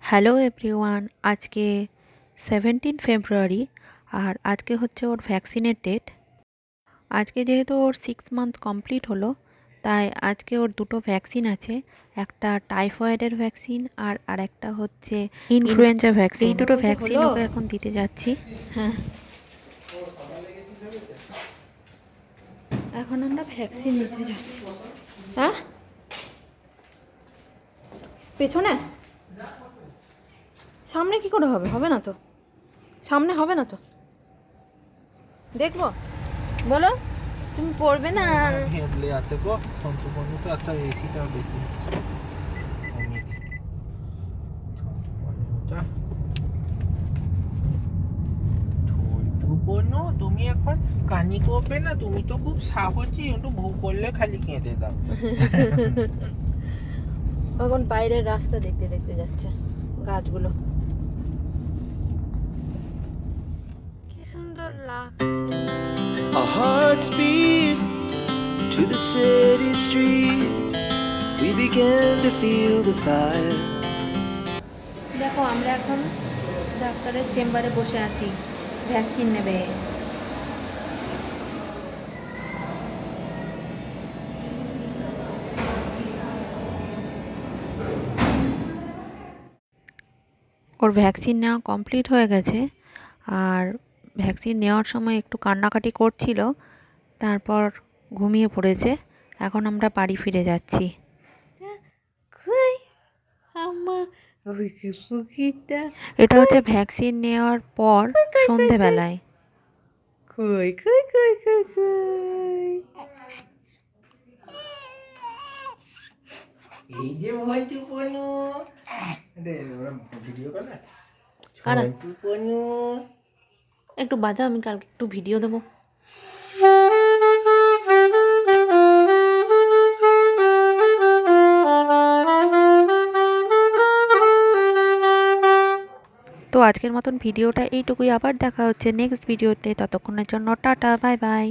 Hello everyone, আজকে 17 ফেব্রুয়ারি আর আজকে হচ্ছে ওর ভ্যাকসিনের ডেট। আজকে যেহেতু ওর 6 মান্থ কমপ্লিট হলো, তাই আজকে ওর দুটো ভ্যাকসিন আছে। একটা টাইফয়েডের ভ্যাকসিন আর আরেকটা হচ্ছে ইনফ্লুয়েঞ্জা ভ্যাকসিন। এই দুটো ভ্যাকসিন ওকে এখন দিতে যাচ্ছি। হ্যাঁ, এখন আমরা ভ্যাকসিন নিতে যাচ্ছি। হ্যাঁ, পেছনে সামনে কি করে হবে? হবে না তো, সামনে হবে না তো। দেখবো, বলো তুমি পড়বে না। হেবলে আছে গো সন্তপর্ণটা। আচ্ছা, এসিটা বেশি হচ্ছে অনেক। সন্তপর্ণটা সন্তপর্ণ, তুমি এখন কানি করবে না? তুমি তো খুব সাহসী, একটু ভুল করলে খালি কেঁদে দাও। এখন বাইরের রাস্তা দেখতে দেখতে যাচ্ছে, গাছগুলো কি সুন্দর লাগছে। Our hearts beat to the city streets. We began to feel the fire. দেখো, আমরা এখন ডাক্তারের চেম্বারে বসে আছি, ভ্যাকসিন নেবে। ওর ভ্যাকসিন নেওয়া কমপ্লিট হয়ে গেছে, আর ভ্যাকসিন নেওয়ার সময় একটু কান্নাকাটি করছিল, তারপর ঘুমিয়ে পড়েছে। এখন আমরা বাড়ি ফিরে যাচ্ছি। এটা হচ্ছে ভ্যাকসিন নেওয়ার পর সন্ধেবেলায়। এই যে ভন্টুপনু, ওরা ভিডিও করে। ভন্টুপনু একটু বাজাও, আমি কালকে একটু ভিডিও দেবো। তো আজকের মতন ভিডিওটা এইটুকুই। আবার দেখা হচ্ছে নেক্সট ভিডিওতে। ততক্ষণের জন্য টাটা, বাই বাই।